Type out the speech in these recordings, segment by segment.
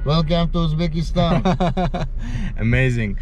Welcome to Uzbekistan. Amazing.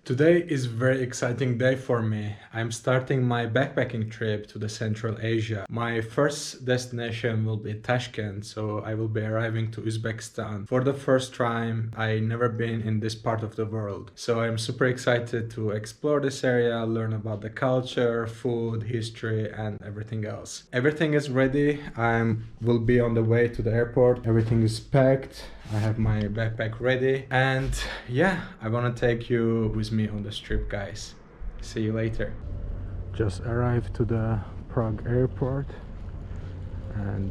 Today is a very exciting day for me. I'm starting my backpacking trip to the Central Asia. My first destination will be Tashkent, so I will be arriving to Uzbekistan. For the first time, I never been in this part of the world. So I'm super excited to explore this area, learn about the culture, food, history, and everything else. Everything is ready. I will be on the way to the airport. Everything is packed. I have my backpack ready, and yeah, I want to take you with me on this trip, guys. See you later. Just arrived to the Prague airport, and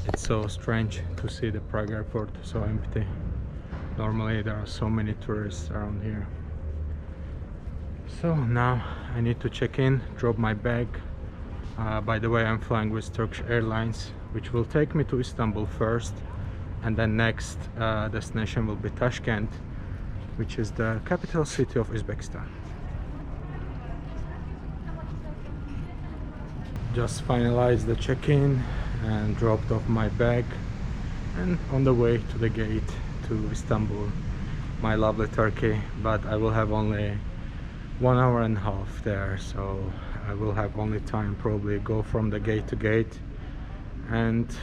it's so strange to see the Prague airport so empty. Normally there are so many tourists around here. So now I need to check in, drop my bag. By the way, I'm flying with Turkish Airlines, which will take me to Istanbul first, and then next destination will be Tashkent, which is the capital city of Uzbekistan. Just finalized the check-in and dropped off my bag, and on the way to the gate to Istanbul, my lovely Turkey. But I will have only 1 hour and a half there, so I will have only time probably go from the gate to gate. And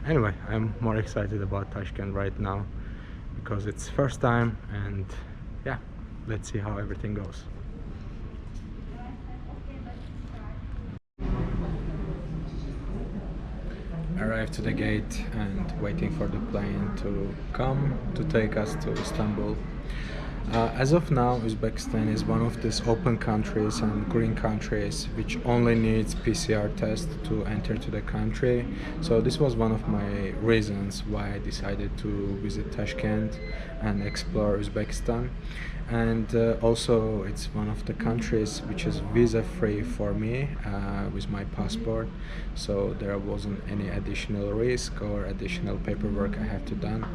anyway, I'm more excited about Tashkent right now because it's first time, and yeah, let's see how everything goes. Arrived to the gate and waiting for the plane to come to take us to Istanbul. As of now, Uzbekistan is one of these open countries and green countries which only needs PCR test to enter to the country. So this was one of my reasons why I decided to visit Tashkent and explore Uzbekistan. And also it's one of the countries which is visa-free for me with my passport, so there wasn't any additional risk or additional paperwork I have to done.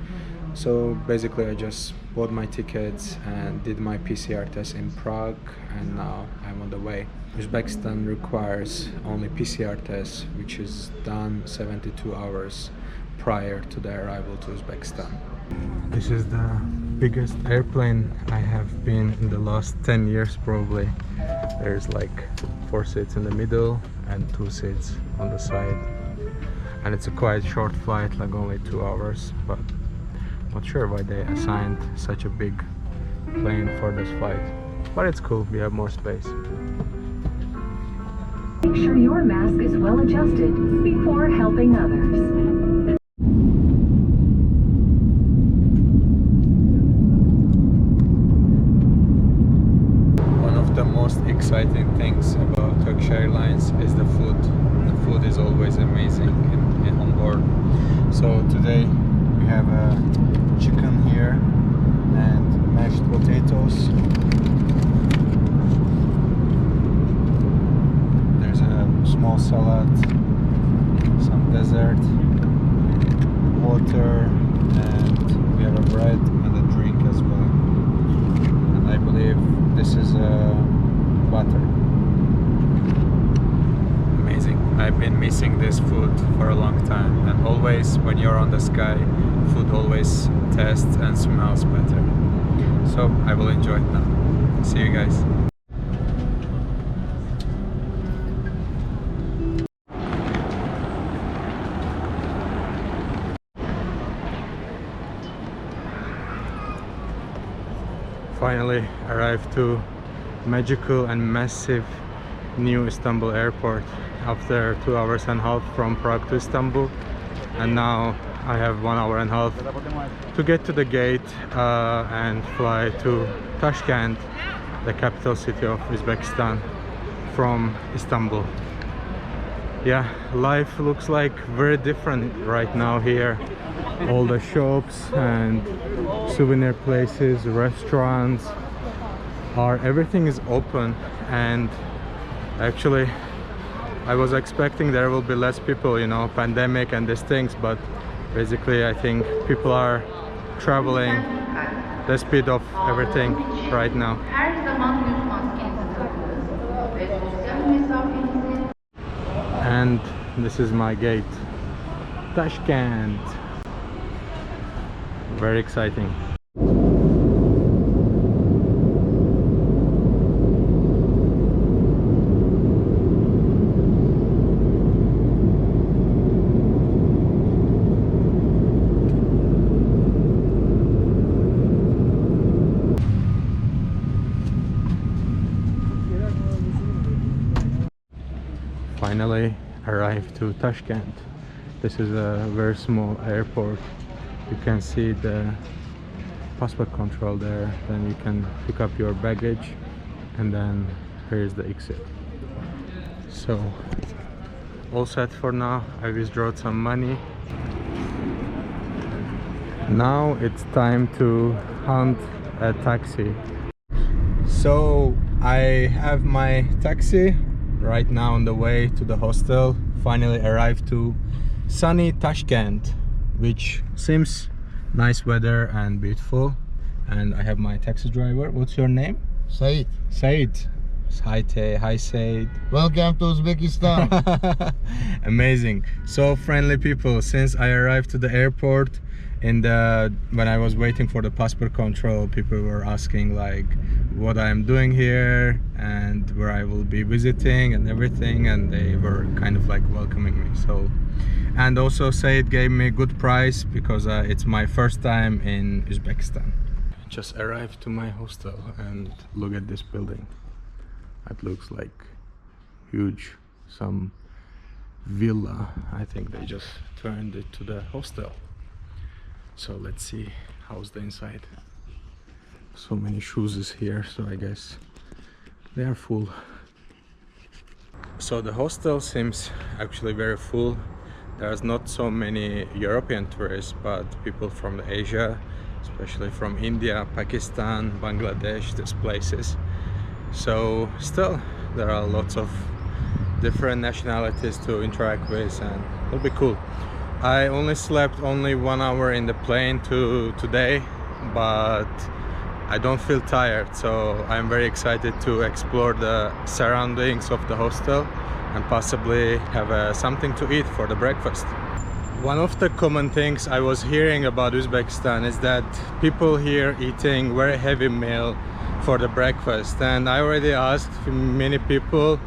So basically I just bought my tickets and did my PCR test in Prague, and now I'm on the way. Uzbekistan requires only PCR tests, which is done 72 hours prior to the arrival to Uzbekistan. This is the biggest airplane I have been in the last 10 years probably. There's like 4 seats in the middle and 2 seats on the side. And it's a quite short flight, like only 2 hours, but not sure why they assigned such a big plane for this flight. But it's cool, we have more space. Make sure your mask is well adjusted before helping others. The most exciting things about Turkish Airlines is the food. The food is always amazing on board. So today we have a chicken here and mashed potatoes. There's a small salad, some dessert, water, and we have a bread and a drink as well. And I believe this is butter. Amazing. I've been missing this food for a long time, and always when you're on the sky, food always tastes and smells better. So I will enjoy it now. See you guys. Finally arrived to magical and massive new Istanbul airport after 2 hours and a half from Prague to Istanbul, and now I have 1 hour and a half to get to the gate and fly to Tashkent, the capital city of Uzbekistan, from Istanbul. Yeah, life looks like very different right now here. All the shops and souvenir places, restaurants, everything is open, and actually I was expecting there will be less people, you know, pandemic and these things, but basically I think people are traveling the speed of everything right now. And this is my gate. Tashkent. Very exciting. Finally arrived to Tashkent. This is a very small airport. You can see the passport control there, then you can pick up your baggage, and then here's the exit. So all set for now. I withdrew some money. Now it's time to hunt a taxi. So I have my taxi right now on the way to the hostel. Finally arrived to sunny Tashkent, which seems nice weather and beautiful. And I have my taxi driver. What's your name? Said. Said. Hi Said. Welcome to Uzbekistan. Amazing. So friendly people. Since I arrived to the airport, when I was waiting for the passport control, people were asking like what I'm doing here and where I will be visiting and everything, and they were kind of like welcoming me. So, and also Said gave me a good price because it's my first time in Uzbekistan. Just arrived to my hostel and look at this building. It looks like huge, some villa. I think they just turned it to the hostel. So let's see how's the inside. So many shoes is here, so I guess they are full. So the hostel seems actually very full. There's not so many European tourists, but people from Asia, especially from India, Pakistan, Bangladesh, these places. So still there are lots of different nationalities to interact with, and it'll be cool. I only slept 1 hour in the plane today, but I don't feel tired, so I'm very excited to explore the surroundings of the hostel and possibly have something to eat for the breakfast. One of the common things I was hearing about Uzbekistan is that people here eating very heavy meal for the breakfast, and I already asked many people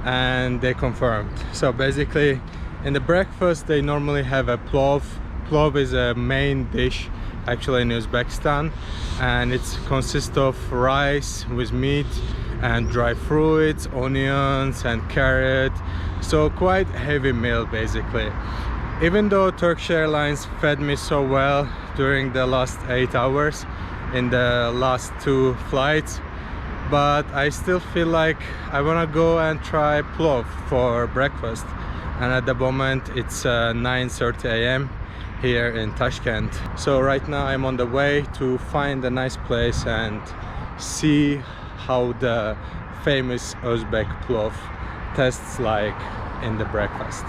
and they confirmed. So basically in the breakfast they normally have a plov. Plov is a main dish actually in Uzbekistan, and it consists of rice with meat and dry fruits, onions and carrot. So quite heavy meal basically. Even though Turkish Airlines fed me so well during the last 8 hours in the last 2 flights, but I still feel like I want to go and try plov for breakfast. And at the moment it's 9:30 a.m. here in Tashkent. So right now I'm on the way to find a nice place and see how the famous Uzbek plov tastes like in the breakfast.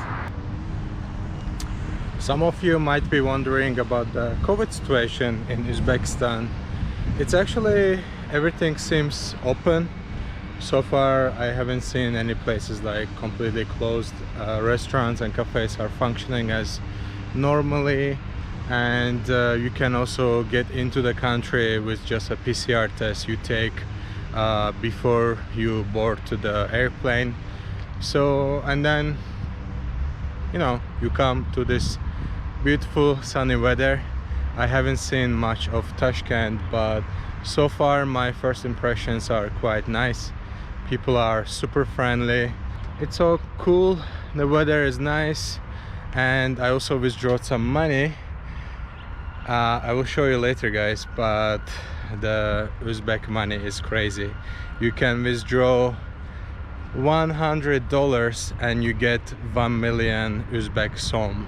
Some of you might be wondering about the COVID situation in Uzbekistan. It's actually, everything seems open. So far I haven't seen any places like completely closed. Restaurants and cafes are functioning as normally, and you can also get into the country with just a PCR test you take before you board to the airplane. So, and then you come to this beautiful sunny weather. I haven't seen much of Tashkent, but so far my first impressions are quite nice. People are super friendly. It's all cool. The weather is nice, and I also withdrew some money. I will show you later, guys, but the Uzbek money is crazy. You can withdraw $100 and you get 1 million Uzbek som,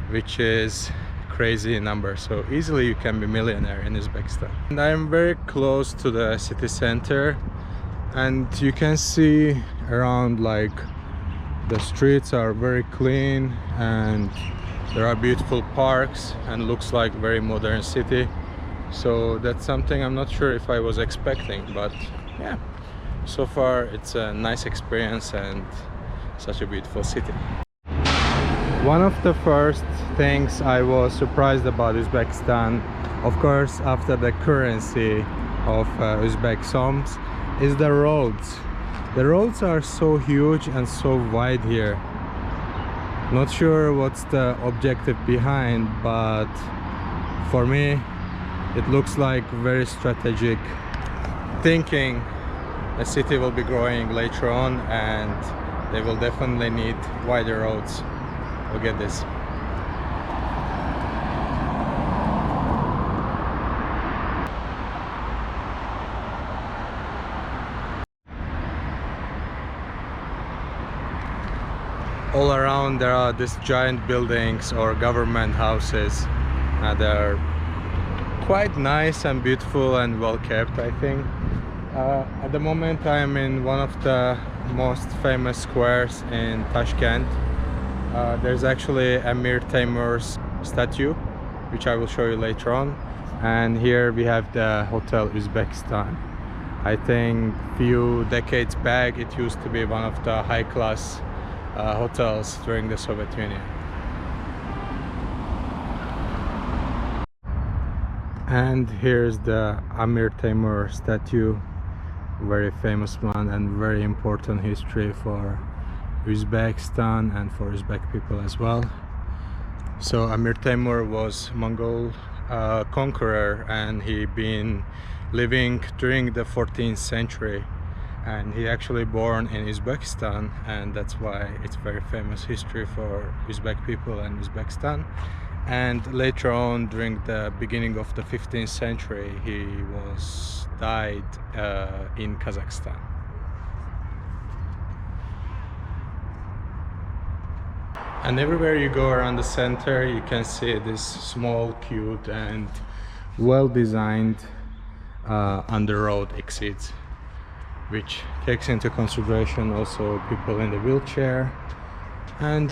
which is crazy number. So easily you can be millionaire in Uzbekistan. And I am very close to the city center, and you can see around, like, the streets are very clean and there are beautiful parks and looks like very modern city. So that's something I'm not sure if I was expecting, but yeah, so far it's a nice experience and such a beautiful city. One of the first things I was surprised about Uzbekistan, of course after the currency of Uzbek soms, is the roads. The roads are so huge and so wide here. Not sure what's the objective behind, but for me it looks like very strategic thinking. The city will be growing later on and they will definitely need wider roads. Look at this. All around there are these giant buildings or government houses. They're quite nice and beautiful and well kept, I think. At the moment I am in one of the most famous squares in Tashkent. There's actually Amir Temur's statue, which I will show you later on. And here we have the Hotel Uzbekistan. I think few decades back it used to be one of the high-class hotels during the Soviet Union. And here's the Amir Temur statue, very famous one and very important history for Uzbekistan and for Uzbek people as well. So Amir Temur was Mongol conqueror, and he been living during the 14th century, and he actually born in Uzbekistan, and that's why it's very famous history for Uzbek people and Uzbekistan. And later on, during the beginning of the 15th century, he was died in Kazakhstan. And everywhere you go around the center, you can see this small, cute and well-designed on-the-road exits, which takes into consideration also people in the wheelchair. And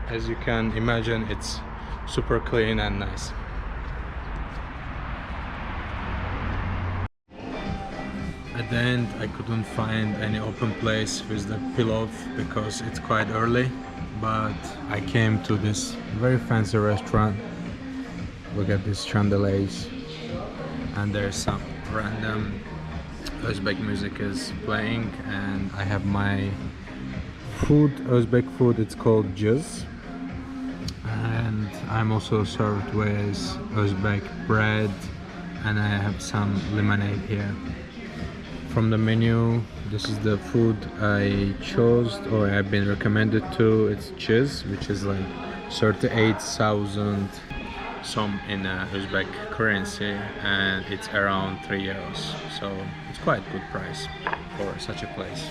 as you can imagine, it's super clean and nice. At the end, I couldn't find any open place with the pillow because it's quite early, but I came to this very fancy restaurant. Look at these chandeliers, and there's some random Uzbek music is playing, and I have my food, Uzbek food. It's called juz, and I'm also served with Uzbek bread, and I have some lemonade here. From the menu, this is the food I chose or I've been recommended to. It's juz, which is like 38,000 som in Uzbek currency, and it's around €3, so it's quite good price for such a place.